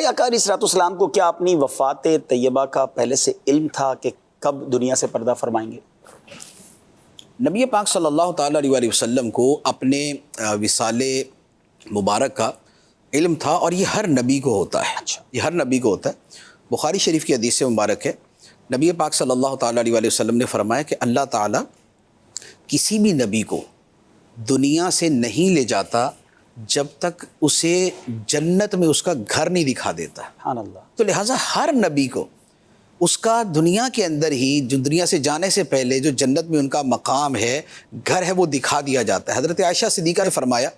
پیارے آقا علیہ الصلوۃ والسلام کو کیا اپنی وفات طیبہ کا پہلے سے علم تھا کہ کب دنیا سے پردہ فرمائیں گے؟ نبی پاک صلی اللہ تعالیٰ علیہ وآلہ وسلم کو اپنے وصال مبارک کا علم تھا، اور یہ ہر نبی کو ہوتا ہے. اچھا. یہ ہر نبی کو ہوتا ہے. بخاری شریف کی حدیث مبارک ہے، نبی پاک صلی اللہ تعالیٰ علیہ وآلہ وسلم نے فرمایا کہ اللہ تعالیٰ کسی بھی نبی کو دنیا سے نہیں لے جاتا جب تک اسے جنت میں اس کا گھر نہیں دکھا دیتا. سبحان اللہ. تو لہٰذا ہر نبی کو اس کا دنیا کے اندر ہی، جو دنیا سے جانے سے پہلے جو جنت میں ان کا مقام ہے، گھر ہے، وہ دکھا دیا جاتا ہے. حضرت عائشہ صدیقہ نے فرمایا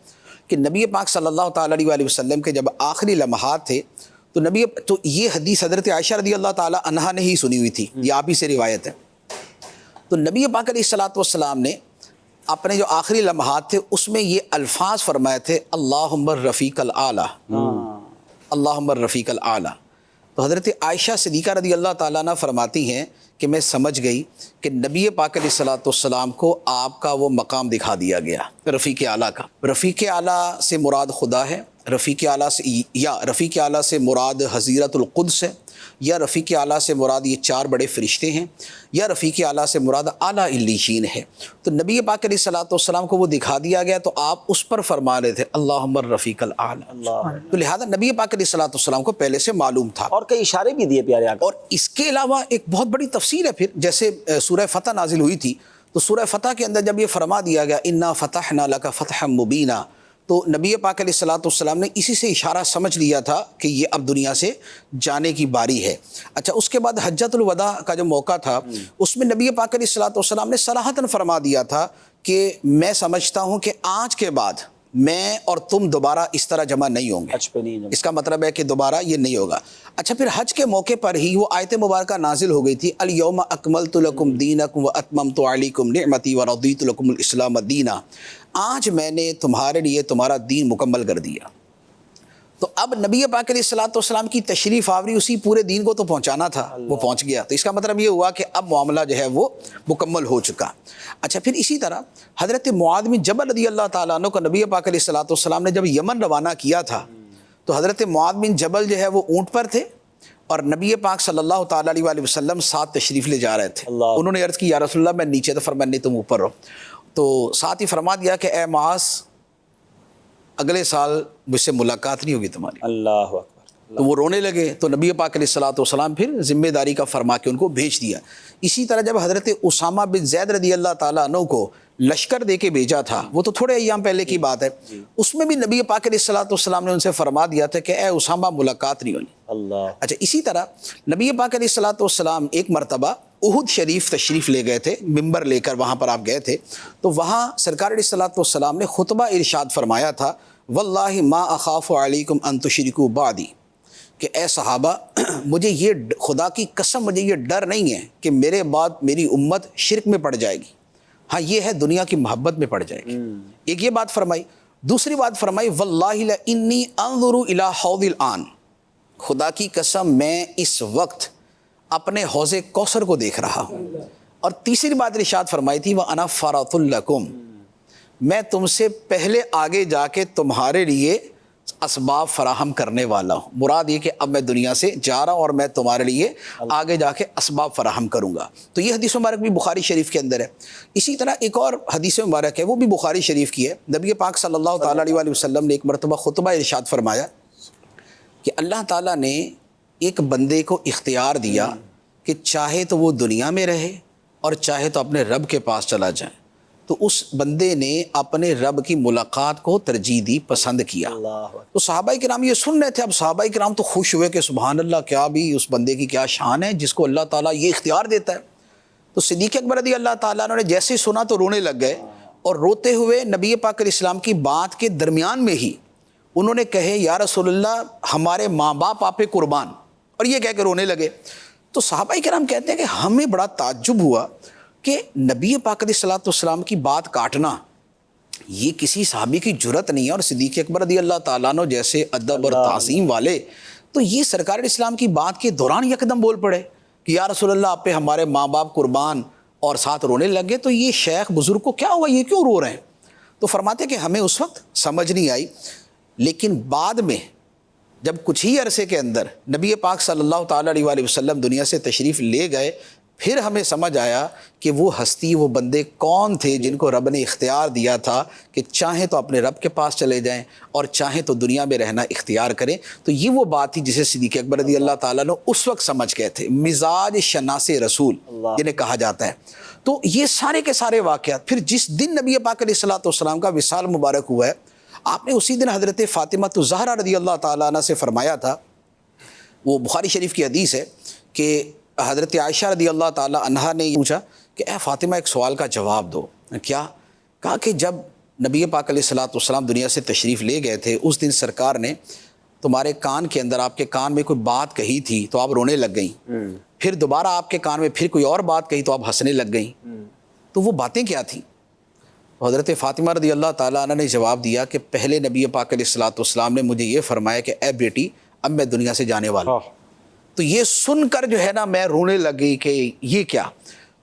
کہ نبی پاک صلی اللہ تعالیٰ علیہ وآلہ وسلم کے جب آخری لمحات تھے تو یہ حدیث حضرت عائشہ رضی اللہ تعالیٰ عنہا نے ہی سنی ہوئی تھی، یہ آپ ہی سے روایت ہے. تو نبی پاک علیہ الصلوۃ والسلام نے اپنے جو آخری لمحات تھے اس میں یہ الفاظ فرمائے تھے، اللہم الرفیق الاعلیٰ، اللہم الرفیق الاعلیٰ. تو حضرت عائشہ صدیقہ رضی اللہ تعالیٰ عنہ فرماتی ہیں کہ میں سمجھ گئی کہ نبی پاک علیہ الصلوۃ والسلام کو آپ کا وہ مقام دکھا دیا گیا رفیق اعلیٰ کا. رفیق اعلیٰ سے مراد خدا ہے، رفیق اعلیٰ سے یا رفیق اعلیٰ سے مراد حضیرت القدس ہے، یا رفیق اعلیٰ سے مراد یہ 4 بڑے فرشتے ہیں، یا رفیق اعلیٰ سے مراد اعلیٰ علیین ہے. تو نبی پاک علیہ الصلوۃ والسلام کو وہ دکھا دیا گیا تو آپ اس پر فرما رہے تھے اللہم الرفیق الاعلیٰ. تو لہذا نبی پاک علیہ الصلوۃ والسلام کو پہلے سے معلوم تھا، اور کئی اشارے بھی دیے پیارے آقا. اور اس کے علاوہ ایک بہت بڑی تفسیر ہے. پھر جیسے سورہ فتح نازل ہوئی تھی تو سورہ فتح کے اندر جب یہ فرما دیا گیا انا فتحنا لک فتحا مبینا، تو نبی پاک علیہ الصلوۃ والسلام نے اسی سے اشارہ سمجھ لیا تھا کہ یہ اب دنیا سے جانے کی باری ہے. اچھا، اس کے بعد حجۃ الوداع کا جو موقع تھا اس میں نبی پاک علیہ الصلوۃ والسلام نے صراحتاً فرما دیا تھا کہ میں سمجھتا ہوں کہ آج کے بعد میں اور تم دوبارہ اس طرح جمع نہیں ہوں گے. حج پہ نہیں جمع. اس کا مطلب ہے کہ دوبارہ یہ نہیں ہوگا. اچھا، پھر حج کے موقع پر ہی وہ آیت مبارکہ نازل ہو گئی تھی، الیوم اکملت لکم دینکم واتممت علیکم نعمتی ورضیت لکم الاسلام دینا. آج میں نے تمہارے لیے تمہارا دین مکمل کر دیا. تو اب نبی پاک علیہ الصلوۃ والسلام کی تشریف آوری اسی پورے دین کو تو پہنچانا تھا، وہ پہنچ گیا. تو اس کا مطلب یہ ہوا کہ اب معاملہ جو ہے وہ مکمل ہو چکا. اچھا، پھر اسی طرح حضرت معاذ بن جبل رضی اللہ تعالیٰ عنہ کو نبی پاک علیہ الصلوۃ والسلام نے جب یمن روانہ کیا تھا تو حضرت معاذ بن جبل جو ہے وہ اونٹ پر تھے اور نبی پاک صلی اللہ تعالیٰ علیہ وآلہ وسلم ساتھ تشریف لے جا رہے تھے. انہوں نے عرض کی یا رسول اللہ میں نیچے، تو فرمایا نہیں تم اوپر رہو. تو ساتھ ہی فرما دیا کہ اے معاذ اگلے سال مجھ سے ملاقات نہیں ہوگی تمہاری. اللہ اکبر. تو وہ رونے لگے تو نبی پاک علیہ الصلوۃ والسلام پھر ذمہ داری کا فرما کے ان کو بھیج دیا. اسی طرح جب حضرت اسامہ بن زید رضی اللہ تعالیٰ عنہ کو لشکر دے کے بھیجا تھا، وہ تو تھوڑے ایام پہلے کی بات ہے، اس میں بھی نبی پاک علیہ الصلوۃ والسلام نے ان سے فرما دیا تھا کہ اے اسامہ ملاقات نہیں ہونی. اللہ. اچھا، اسی طرح نبی پاک علیہ الصلوۃ والسلام ایک مرتبہ احد شریف تشریف لے گئے تھے، ممبر لے کر وہاں پر آپ گئے تھے. تو وہاں سرکار علیہ الصلوۃ والسلام نے خطبہ ارشاد فرمایا تھا، واللہ ما اخاف علیکم ان تشرکوا بعدی، کہ اے صحابہ مجھے یہ خدا کی قسم مجھے یہ ڈر نہیں ہے کہ میرے بعد میری امت شرک میں پڑ جائے گی. ہاں، یہ ہے دنیا کی محبت میں پڑ جائے گی. ایک یہ بات فرمائی. دوسری بات فرمائی واللہ لانی انظر الی حوض الان، خدا کی قسم میں اس وقت اپنے حوض کوثر کو دیکھ رہا ہوں. اور تیسری بات ارشاد فرمائی تھی وَأَنَا فَرَطٌ لَكُمْ، میں تم سے پہلے آگے جا کے تمہارے لیے اسباب فراہم کرنے والا ہوں. مراد یہ کہ اب میں دنیا سے جا رہا ہوں اور میں تمہارے لیے آگے جا کے اسباب فراہم کروں گا. تو یہ حدیث مبارک بھی بخاری شریف کے اندر ہے. اسی طرح ایک اور حدیث مبارک ہے، وہ بھی بخاری شریف کی ہے. نبی پاک صلی اللہ تعالیٰ علیہ وآلہ وسلم نے ایک مرتبہ خطبہ ارشاد فرمایا کہ اللہ تعالیٰ نے ایک بندے کو اختیار دیا کہ چاہے تو وہ دنیا میں رہے اور چاہے تو اپنے رب کے پاس چلا جائے. تو اس بندے نے اپنے رب کی ملاقات کو ترجیح دی، پسند کیا. تو صحابہ کرام یہ سن رہے تھے. اب صحابہ کرام تو خوش ہوئے کہ سبحان اللہ، کیا بھی اس بندے کی کیا شان ہے جس کو اللہ تعالیٰ یہ اختیار دیتا ہے. تو صدیق اکبر رضی اللہ تعالیٰ عنہ نے جیسے سنا تو رونے لگ گئے، اور روتے ہوئے نبی پاک علیہ السلام کی بات کے درمیان میں ہی انہوں نے کہے یا رسول اللہ ہمارے ماں باپ آپ پہ قربان، اور یہ کہہ کے رونے لگے. تو صحابہ کرام کہتے ہیں کہ ہمیں بڑا تعجب ہوا کہ نبی پاک علیہ الصلوۃ والسلام کی بات کاٹنا یہ کسی صحابی کی جرت نہیں ہے. اور صدیق اکبر رضی اللہ تعالیٰ عنہ جیسے ادب اور تعظیم والے تو یہ سرکار اسلام کی بات کے دوران یکدم بول پڑے کہ یا رسول اللہ آپ پہ ہمارے ماں باپ قربان، اور ساتھ رونے لگے. تو یہ شیخ بزرگ کو کیا ہوا، یہ کیوں رو رہے ہیں؟ تو فرماتے کہ ہمیں اس وقت سمجھ نہیں آئی، لیکن بعد میں جب کچھ ہی عرصے کے اندر نبی پاک صلی اللہ تعالیٰ علیہ وآلہ وسلم دنیا سے تشریف لے گئے، پھر ہمیں سمجھ آیا کہ وہ ہستی، وہ بندے کون تھے جن کو رب نے اختیار دیا تھا کہ چاہیں تو اپنے رب کے پاس چلے جائیں اور چاہیں تو دنیا میں رہنا اختیار کریں۔ تو یہ وہ بات تھی جسے صدیق اکبر رضی اللہ تعالیٰ نے اس وقت سمجھ گئے تھے، مزاج شناس رسول جنہیں کہا جاتا ہے۔ تو یہ سارے کے سارے واقعات، پھر جس دن نبی پاک علیہ الصلوۃ والسلام کا وصال مبارک ہوا ہے، آپ نے اسی دن حضرت فاطمہ الزہرا رضی اللہ تعالیٰ عنہ سے فرمایا تھا، وہ بخاری شریف کی حدیث ہے کہ حضرت عائشہ رضی اللہ تعالیٰ عنہا نے پوچھا کہ اے فاطمہ ایک سوال کا جواب دو۔ کیا؟ کہا کہ جب نبی پاک علیہ الصلوۃ والسلام دنیا سے تشریف لے گئے تھے، اس دن سرکار نے تمہارے کان کے اندر، آپ کے کان میں کوئی بات کہی تھی تو آپ رونے لگ گئیں، پھر دوبارہ آپ کے کان میں پھر کوئی اور بات کہی تو آپ ہنسنے لگ گئیں، تو وہ باتیں کیا تھیں؟ حضرت فاطمہ رضی اللہ تعالیٰ عنہ نے جواب دیا کہ پہلے نبی پاک علیہ الصلوۃ والسلام نے مجھے یہ فرمایا کہ اے بیٹی اب میں دنیا سے جانے والا ہوں۔ تو یہ سن کر جو ہے نا میں رونے لگی کہ یہ کیا؟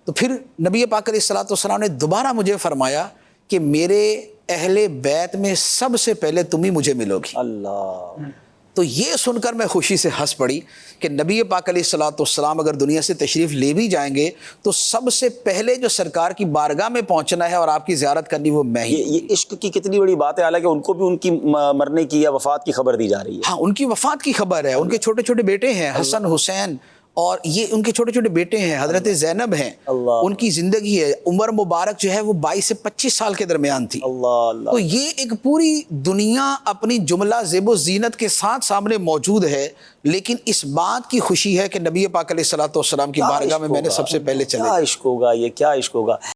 تو پھر نبی پاک علیہ الصلوۃ والسلام نے دوبارہ مجھے فرمایا کہ میرے اہل بیت میں سب سے پہلے تم ہی مجھے ملو گی۔ اللہ، تو یہ سن کر میں خوشی سے ہنس پڑی کہ نبی پاک علیہ الصلوۃ والسلام اگر دنیا سے تشریف لے بھی جائیں گے تو سب سے پہلے جو سرکار کی بارگاہ میں پہنچنا ہے اور آپ کی زیارت کرنی وہ میں ہی۔ یہ عشق کی کتنی بڑی بات ہے، حالانکہ ان کو بھی ان کی مرنے کی یا وفات کی خبر دی جا رہی ہے۔ ہاں، ان کی وفات کی خبر ہے، ان کے چھوٹے چھوٹے بیٹے ہیں حسن حسین، اور یہ ان کے چھوٹے چھوٹے بیٹے ہیں، حضرت زینب ہیں، اللہ، ان کی زندگی ہے، عمر مبارک جو ہے وہ 22 سے 25 سال کے درمیان تھی۔ اللہ اللہ، تو یہ ایک پوری دنیا اپنی جملہ زیب و زینت کے ساتھ سامنے موجود ہے، لیکن اس بات کی خوشی ہے کہ نبی پاک علیہ الصلوۃ والسلام کی بارگاہ میں میں نے سب سے پہلے چلے۔ کیا عشق ہوگا یہ، کیا عشق ہوگا۔